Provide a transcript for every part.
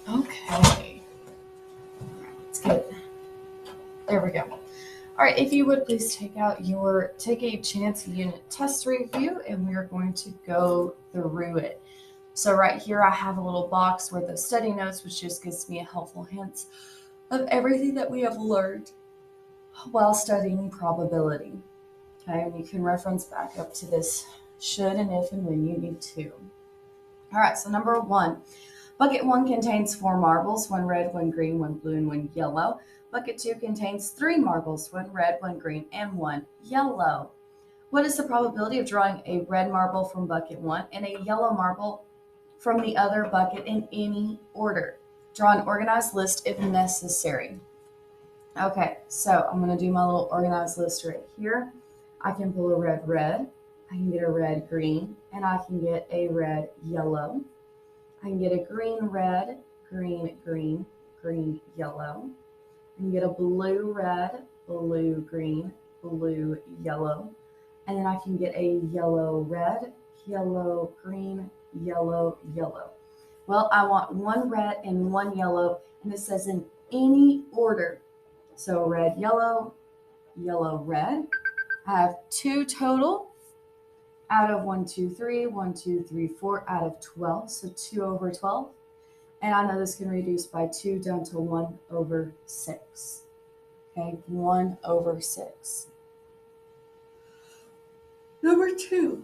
Okay, let's get it. There we go. All right, if you would please take a chance unit test review, and we are going to go through it. So right here, I have a little box where the study notes, which just gives me a helpful hint of everything that we have learned while studying probability. Okay, and you can reference back up to this should and if and when you need to. All right, so number one, bucket one contains four marbles, one red, one green, one blue, and one yellow. Bucket two contains three marbles, one red, one green, and one yellow. What is the probability of drawing a red marble from bucket one and a yellow marble from the other bucket in any order? Draw an organized list if necessary. Okay, so I'm going to do my little organized list right here. I can pull a red red, I can get a red green, and I can get a red yellow. I can get a green red, green green, green yellow. I can get a blue red, blue green, blue yellow. And then I can get a yellow red, yellow green, yellow yellow. Well, I want one red and one yellow, and it says in any order. So red, yellow, yellow, red. I have two total out of 1, 2, 3, 1, 2, 3, 4 out of 12. So 2 over 12. And I know this can reduce by 2 down to 1 over 6. Okay, 1 over 6. Number 2.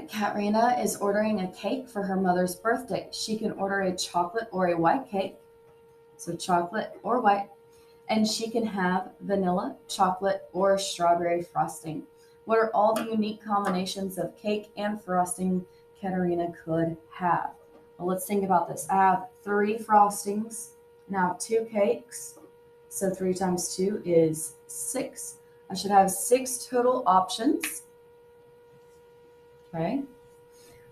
Katrina is ordering a cake for her mother's birthday. She can order a chocolate or a white cake. So chocolate or white. And she can have vanilla, chocolate, or strawberry frosting. What are all the unique combinations of cake and frosting Katerina could have? Well, let's think about this. I have 3 frostings, now 2 cakes. So 3 times 2 is 6. I should have 6 total options. Okay.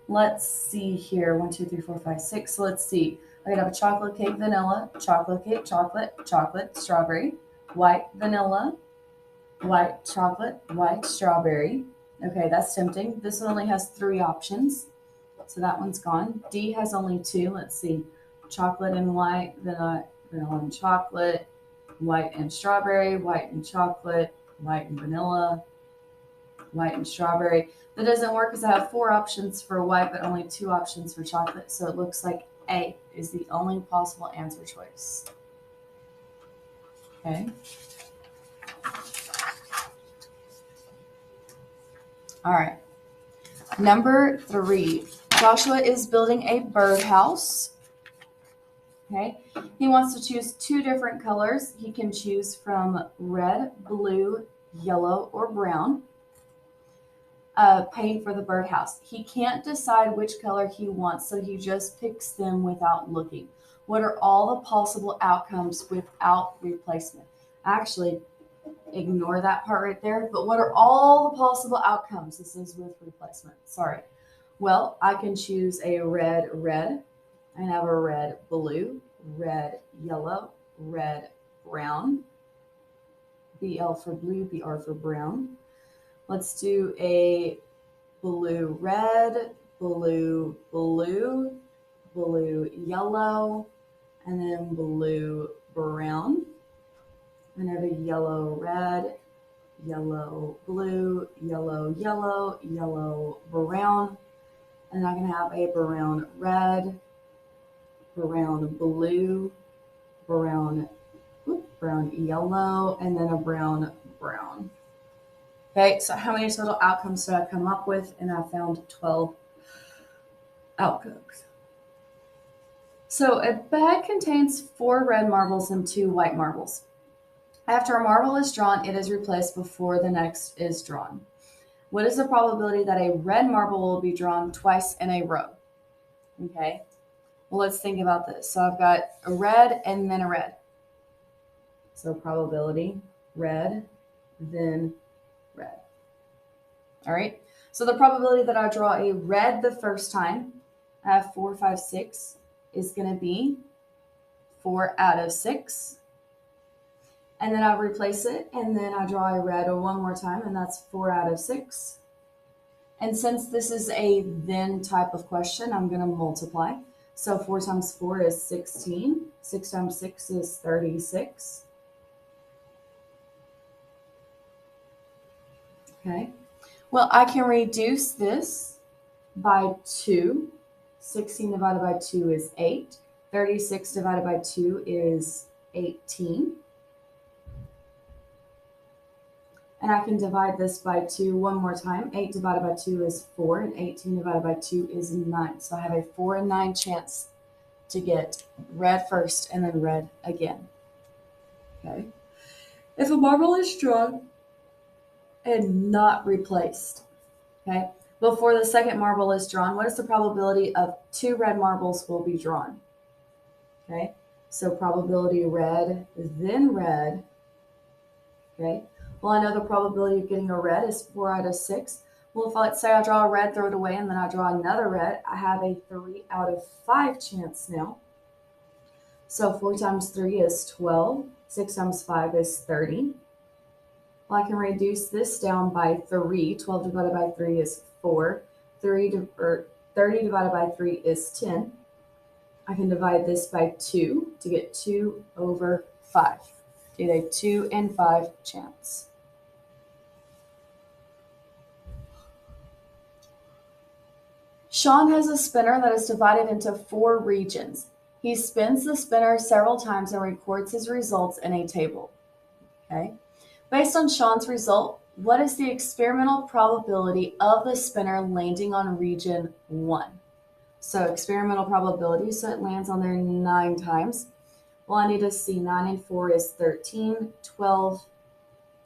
Let's see here. 1, 2, 3, 4, 5, 6. So let's see. I could have a chocolate cake, vanilla, chocolate cake, chocolate, chocolate, strawberry, white, vanilla, white, chocolate, white, strawberry. Okay, that's tempting. This one only has 3 options. So that one's gone. D has only 2. Let's see. Chocolate and white, vanilla and chocolate, white and strawberry, white and chocolate, white and vanilla, white and strawberry. That doesn't work because I have 4 options for white, but only 2 options for chocolate. So it looks like A is the only possible answer choice. Okay. All right. Number 3. Joshua is building a birdhouse. Okay. He wants to choose 2 different colors. He can choose from red, blue, yellow, or brown. Paint for the birdhouse. He can't decide which color he wants, so he just picks them without looking. What are all the possible outcomes without replacement? Actually, ignore that part right there. But what are all the possible outcomes? This is with replacement. Sorry. Well, I can choose a red red. I have a red blue, red yellow, red brown. BL for blue, BR for brown. Let's do a blue red, blue blue, blue yellow, and then blue brown. And I have a yellow red, yellow blue, yellow yellow, yellow brown. And I can have a brown red, brown blue, brown yellow, and then a brown brown. Okay, so how many total outcomes did I come up with? And I found 12 outcomes. So a bag contains 4 red marbles and 2 white marbles. After a marble is drawn, it is replaced before the next is drawn. What is the probability that a red marble will be drawn twice in a row? Okay, well, let's think about this. So I've got a red and then a red. So probability, red, then red. All right, so the probability that I draw a red the first time, I have 4, 5, 6, is going to be 4 out of 6. And then I replace it, and then I draw a red one more time, and that's 4 out of 6. And since this is a then type of question, I'm going to multiply. So 4 times 4 is 16. 6 times 6 is 36. Okay. Well, I can reduce this by 2. 16 divided by 2 is 8. 36 divided by 2 is 18. And I can divide this by 2 one more time. 8 divided by 2 is 4, and 18 divided by 2 is 9. So I have a 4 in 9 chance to get red first and then red again. Okay. If a marble is drawn and not replaced, okay, before the second marble is drawn, what is the probability of 2 red marbles will be drawn? Okay, so probability red, then red. Okay, well, I know the probability of getting a red is 4 out of 6. Well, if let's say I draw a red, throw it away, and then I draw another red, I have a 3 out of 5 chance now. So 4 times 3 is 12. 6 times 5 is 30. Well, I can reduce this down by 3. 12 divided by 3 is 4. 30 divided by 3 is 10. I can divide this by 2 to get 2 over 5. Get a 2 in 5 chance. Sean has a spinner that is divided into 4 regions. He spins the spinner several times and records his results in a table. Okay. Based on Sean's result, what is the experimental probability of the spinner landing on region 1? So experimental probability, so it lands on there 9 times. Well, I need to see 9 and 4 is 13, 12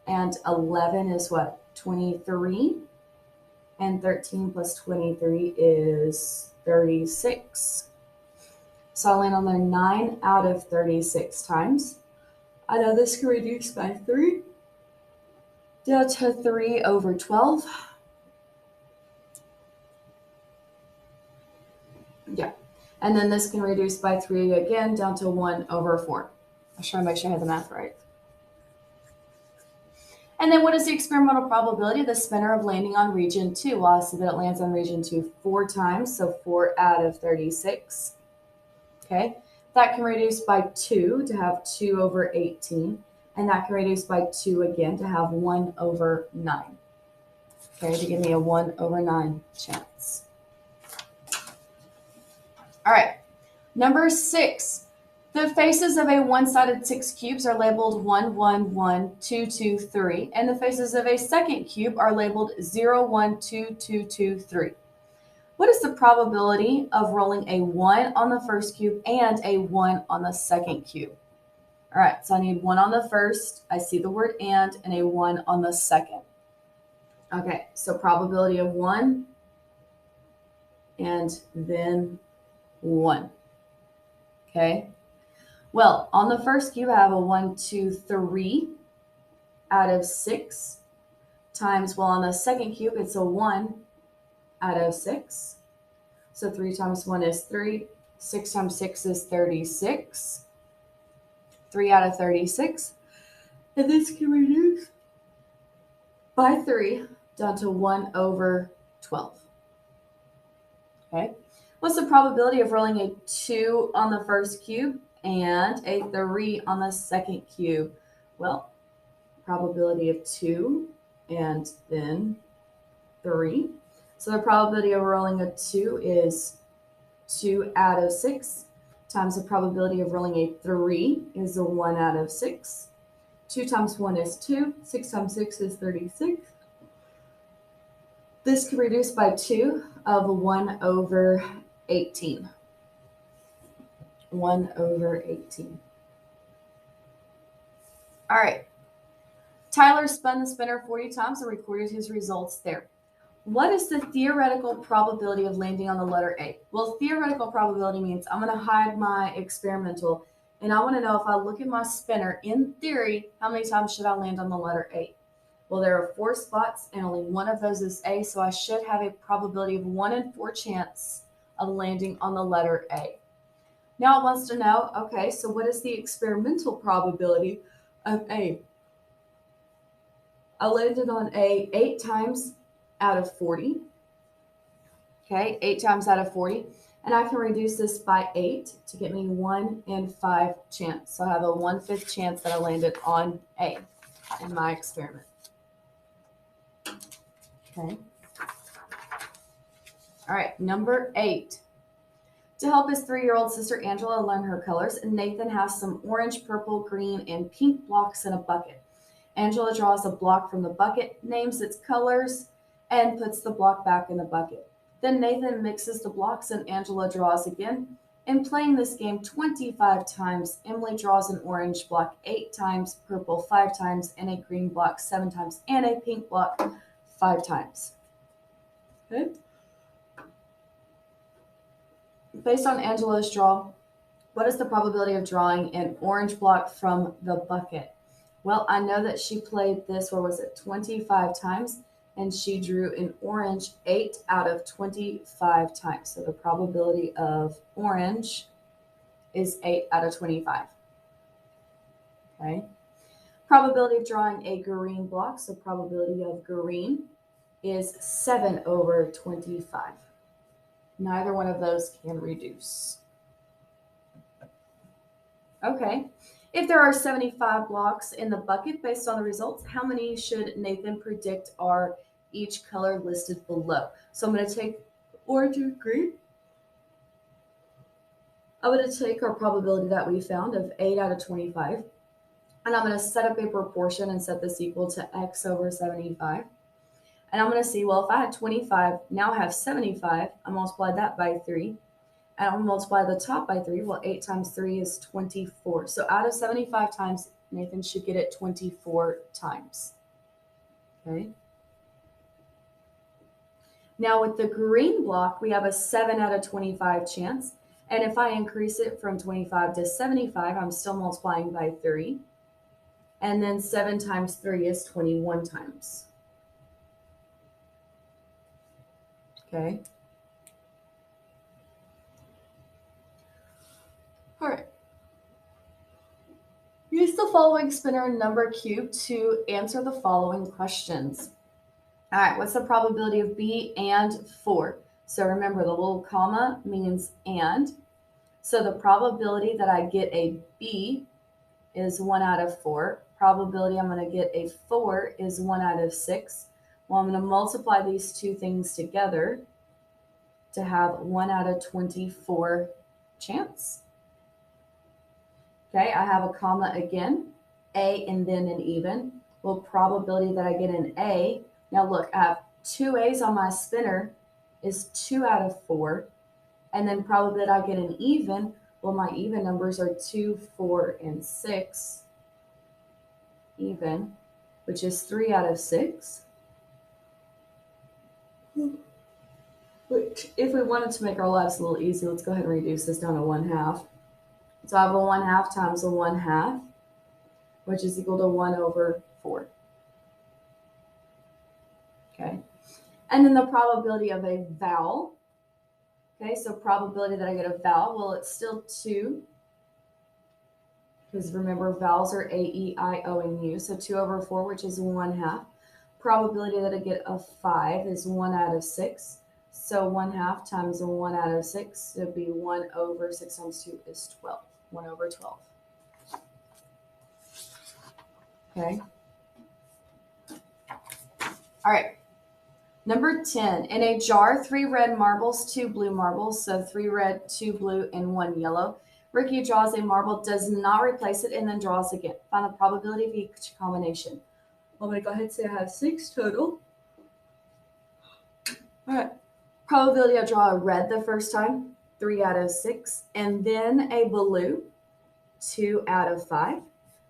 and 11 is what? 23. And 13 plus 23 is 36. So I'll land on there 9 out of 36 times. I know this can reduce by 3. Down to 3 over 12. Yeah. And then this can reduce by 3 again, down to 1 over 4. I'll try to make sure I have the math right. And then what is the experimental probability of the spinner of landing on region 2? Well, I see that it lands on region 2 4 times, so 4 out of 36. Okay. That can reduce by 2 to have 2 over 18. And that can reduce by 2 again to have 1 over 9. Okay, to give me a 1 over 9 chance. All right, number 6. The faces of a one-sided 6 cubes are labeled 1, 1, 1, 2, 2, 3. And the faces of a second cube are labeled 0, 1, 2, 2, 2, 3. What is the probability of rolling a 1 on the first cube and a 1 on the second cube? All right, so I need 1 on the first. I see the word and a 1 on the second. Okay, so probability of 1 and then 1. Okay, well, on the first cube, I have a 1, 2, 3 out of 6 times, well, on the second cube, it's a 1 out of 6. So 3 times 1 is 3. 6 times 6 is 36. 3 out of 36. And this can reduce by 3 down to 1 over 12. Okay. What's the probability of rolling a 2 on the first cube and a 3 on the second cube? Well, probability of 2 and then 3. So the probability of rolling a 2 is 2 out of 6 times the probability of rolling a 3 is a 1 out of 6. 2 times 1 is 2. 6 times 6 is 36. This can reduce by 2 of 1 over 18. 1 over 18. All right. Tyler spun the spinner 40 times and recorded his results there. What is the theoretical probability of landing on the letter A? Well, theoretical probability means I'm going to hide my experimental, and I want to know if I look at my spinner, in theory, how many times should I land on the letter A? Well, there are 4 spots, and only one of those is A, so I should have a probability of 1 in 4 chance of landing on the letter A. Now it wants to know, okay, so what is the experimental probability of A? I landed on A 8 times out of 40. Okay, 8 times out of 40. And I can reduce this by 8 to get me 1 in 5 chance. So I have a 1/5 chance that I landed on A in my experiment. Okay. All right, number 8. To help his 3-year-old sister Angela learn her colors, Nathan has some orange, purple, green, and pink blocks in a bucket. Angela draws a block from the bucket, names its colors, and puts the block back in the bucket. Then Nathan mixes the blocks and Angela draws again. In playing this game 25 times, Emily draws an orange block 8 times, purple 5 times, and a green block 7 times, and a pink block 5 times. Okay. Based on Angela's draw, what is the probability of drawing an orange block from the bucket? Well, I know that she played this, 25 times, and she drew an orange 8 out of 25 times. So the probability of orange is 8 out of 25. Okay. Probability of drawing a green block, so probability of green is 7 over 25. Neither one of those can reduce. Okay. If there are 75 blocks in the bucket based on the results, how many should Nathan predict are each color listed below? So I'm going to take orange and green. I'm going to take our probability that we found of 8 out of 25. And I'm going to set up a proportion and set this equal to x over 75. And I'm going to see, well, if I had 25, now I have 75. I multiplied that by 3. And I'll multiply the top by 3. Well, 8 times 3 is 24. So out of 75 times, Nathan should get it 24 times. Okay. Now with the green block, we have a 7 out of 25 chance. And if I increase it from 25 to 75, I'm still multiplying by 3. And then 7 times 3 is 21 times. Okay. All right. Use the following spinner number cube to answer the following questions. All right, what's the probability of B and 4? So remember, the little comma means and. So the probability that I get a B is 1 out of 4. Probability I'm going to get a 4 is 1 out of 6. Well, I'm going to multiply these two things together to have 1 out of 24 chance. Okay, I have a comma again, A and then an even. Well, probability that I get an A. Now look, I have 2 A's on my spinner is 2 out of 4. And then probability that I get an even, well, my even numbers are 2, 4, and 6. Even, which is 3 out of 6. Which, if we wanted to make our lives a little easy, let's go ahead and reduce this down to 1/2. So I have a 1/2 times a 1/2, which is equal to 1 over 4. Okay. And then the probability of a vowel. Okay, so probability that I get a vowel, well, it's still 2. Because remember, vowels are A, E, I, O, and U. So 2 over 4, which is 1/2. Probability that I get a 5 is 1 out of 6. So 1/2 times 1 out of 6 would be 1 over 6 times 2 is 12. 1 over 12. Okay. All right. Number 10. In a jar, 3 red marbles, 2 blue marbles. So 3 red, 2 blue, and 1 yellow. Ricky draws a marble, does not replace it, and then draws again. Find the probability of each combination. I'm going to go ahead and say I have 6 total. All right. Probability I draw a red the first time, 3 out of 6. And then a blue, 2 out of 5.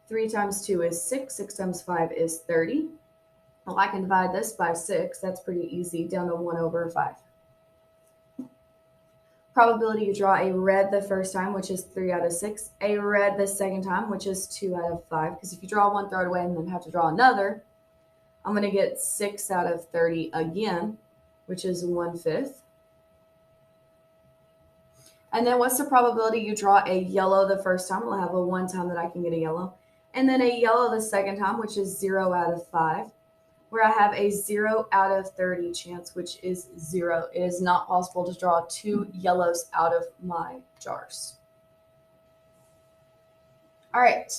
3 times 2 is 6. 6 times 5 is 30. Well, I can divide this by 6. That's pretty easy, down to 1 over 5. Probability you draw a red the first time, which is 3 out of 6. A red the second time, which is 2 out of 5. Because if you draw one, throw it away, and then have to draw another, I'm going to get 6 out of 30 again, which is 1/5. And then what's the probability you draw a yellow the first time? We'll have a 1 time that I can get a yellow. And then a yellow the second time, which is 0 out of 5. where I have a 0 out of 30 chance, which is 0. It is not possible to draw 2 yellows out of my jars. All right.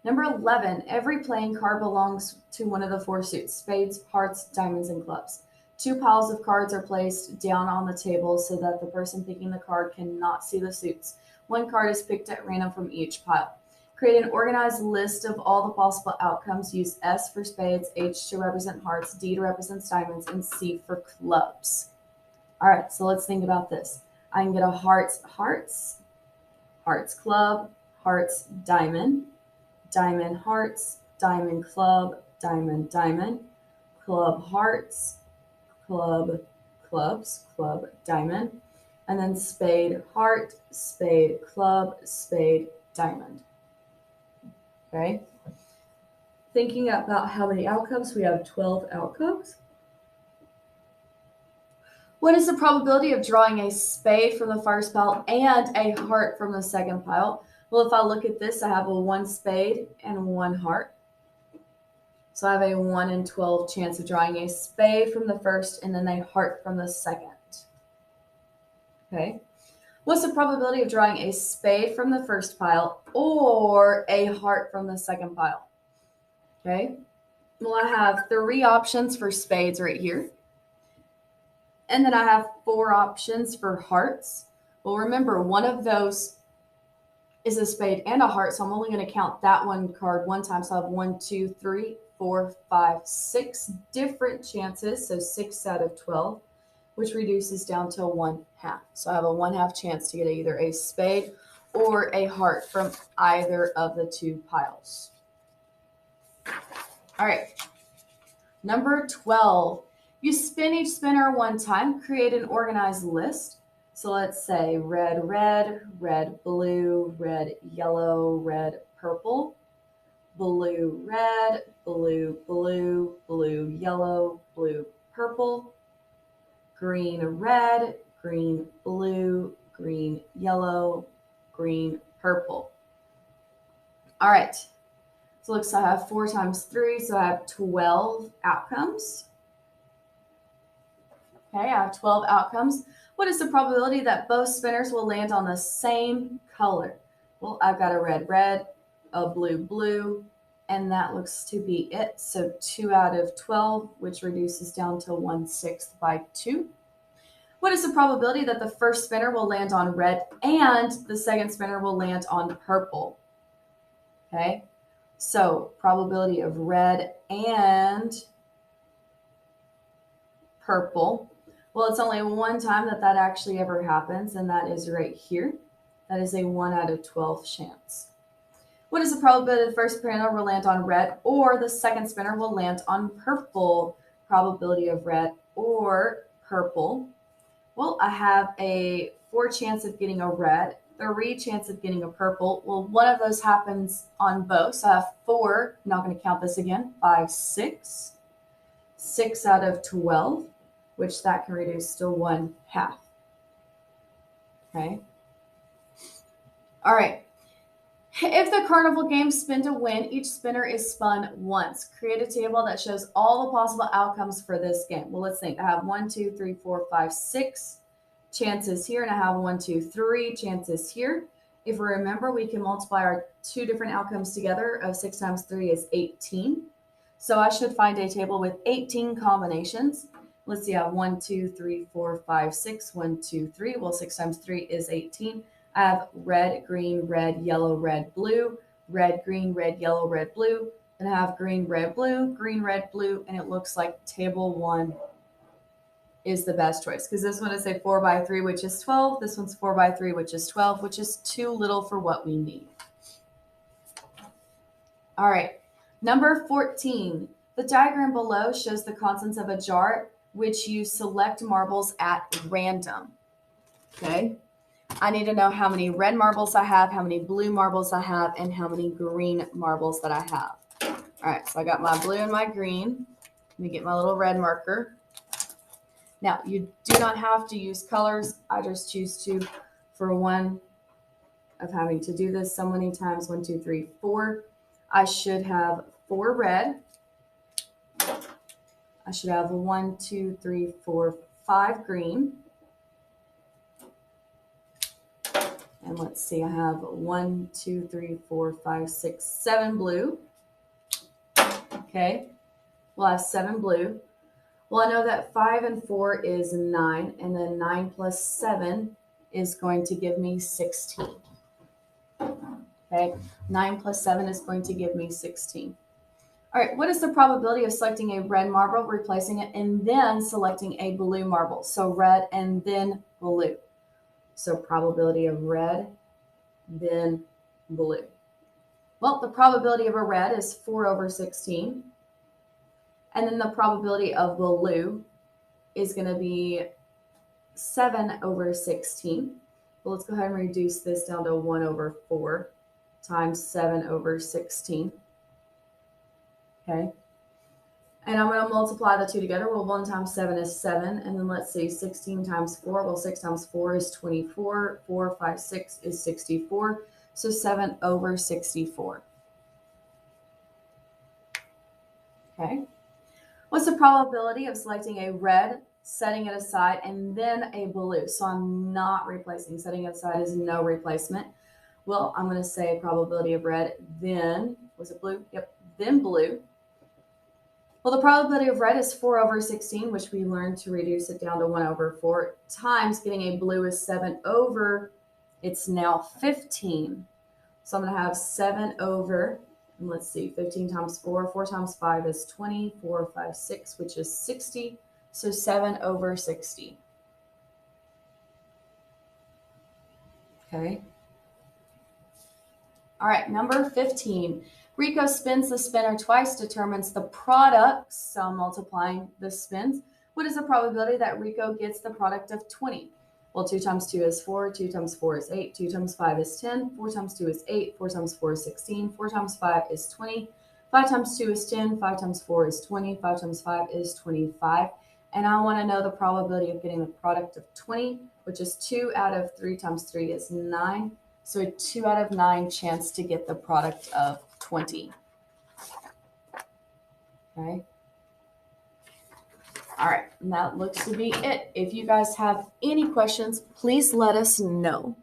Number 11, every playing card belongs to one of the 4 suits: spades, hearts, diamonds, and clubs. 2 piles of cards are placed down on the table so that the person picking the card cannot see the suits. 1 card is picked at random from each pile. Create an organized list of all the possible outcomes. Use S for spades, H to represent hearts, D to represent diamonds, and C for clubs. All right, so let's think about this. I can get a hearts, club, hearts, diamond, diamond, hearts, diamond, club, diamond, diamond, club, hearts, club, clubs, club, diamond, and then spade, heart, spade, club, spade, diamond. Okay. Thinking about how many outcomes, we have 12 outcomes. What is the probability of drawing a spade from the first pile and a heart from the second pile? Well, if I look at this, I have a 1 spade and 1 heart. So I have a 1 in 12 chance of drawing a spade from the first and then a heart from the second. Okay. What's the probability of drawing a spade from the first pile or a heart from the second pile? Okay. Well, I have 3 options for spades right here. And then I have 4 options for hearts. Well, remember, one of those is a spade and a heart, so I'm only going to count that one card one time. So I have 1, 2, 3, 4, 5, 6 different chances. So 6 out of 12, which reduces down to 1/2. So I have a 1/2 chance to get either a spade or a heart from either of the 2 piles. All right. Number 12. You spin each spinner 1 time, create an organized list. So let's say red, red, red, blue, red, yellow, red, purple, blue, red, blue, blue, blue, yellow, blue, purple, green, red, green, blue, green, yellow, green, purple. All right. So looks like I have 4 times 3, so I have 12 outcomes. Okay, I have 12 outcomes. What is the probability that both spinners will land on the same color? Well, I've got a red, red, a blue, blue, and that looks to be it. So 2 out of 12, which reduces down to 1/6 by 2. What is the probability that the first spinner will land on red and the second spinner will land on purple? Okay, so probability of red and purple. Well, it's only 1 time that actually ever happens, and that is right here. That is a 1 out of 12 chance. What is the probability the first spinner will land on red or the second spinner will land on purple? Probability of red or purple. Well, I have a 4 chance of getting a red, 3 chance of getting a purple. Well, one of those happens on both. So I have 4, I'm not going to count this again, 5, 6. 6 out of 12, which that can reduce to 1/2. Okay. All right. If the carnival game Spin to Win, each spinner is spun once. Create a table that shows all the possible outcomes for this game. Well, let's think. I have 1, 2, 3, 4, 5, 6 chances here, and I have 1, 2, 3 chances here. If we remember, we can multiply our 2 different outcomes together. Of 6 times 3 is 18. So I should find a table with 18 combinations. Let's see, I have 1, 2, 3, 4, 5, 6, 1, 2, 3. Well, 6 times 3 is 18. I have red, green, red, yellow, red, blue, red, green, red, yellow, red, blue. Then I have green, red, blue, and it looks like table 1 is the best choice because this one is a 4 by 3, which is 12. This one's 4 by 3, which is 12, which is too little for what we need. All right, number 14. The diagram below shows the contents of a jar, which you select marbles at random. Okay. I need to know how many red marbles I have, how many blue marbles I have, and how many green marbles that I have. All right, so I got my blue and my green. Let me get my little red marker. Now, you do not have to use colors. I just choose to, for one of having to do this so many times, 1, 2, 3, 4. I should have 4 red. I should have 1, 2, 3, 4, 5 green. And let's see, I have 1, 2, 3, 4, 5, 6, 7 blue. Okay, we'll have 7 blue. Well, I know that 5 and 4 is 9, and then 9 plus 7 is going to give me 16. Okay, 9 plus 7 is going to give me 16. All right, what is the probability of selecting a red marble, replacing it, and then selecting a blue marble? So red and then blue. So probability of red, then blue. Well, the probability of a red is 4 over 16. And then the probability of blue is going to be 7 over 16. Well, let's go ahead and reduce this down to 1 over 4 times 7 over 16. Okay. And I'm going to multiply the two together. Well, 1 times 7 is 7. And then let's see, 16 times 4. Well, 6 times 4 is 24. 4, 5, 6 is 64. So 7 over 64. Okay. What's the probability of selecting a red, setting it aside, and then a blue? So I'm not replacing. Setting it aside is no replacement. Well, I'm going to say probability of red, then, was it blue? Yep, then blue. Well, the probability of red is 4 over 16, which we learned to reduce it down to 1 over 4, times getting a blue is 7 over, it's now 15. So I'm going to have 7 over, and let's see, 15 times 4, 4 times 5 is 20, 4, 5, 6, which is 60. So 7 over 60. Okay. All right, number 15. Rico spins the spinner twice, determines the product, so I'm multiplying the spins. What is the probability that Rico gets the product of 20? Well, 2 times 2 is 4, 2 times 4 is 8, 2 times 5 is 10, 4 times 2 is 8, 4 times 4 is 16, 4 times 5 is 20, 5 times 2 is 10, 5 times 4 is 20, 5 times 5 is 25. And I want to know the probability of getting the product of 20, which is 2 out of 3 times 3 is 9. So a 2 out of 9 chance to get the product of 20. Okay. All right, and that looks to be it. If you guys have any questions, please let us know.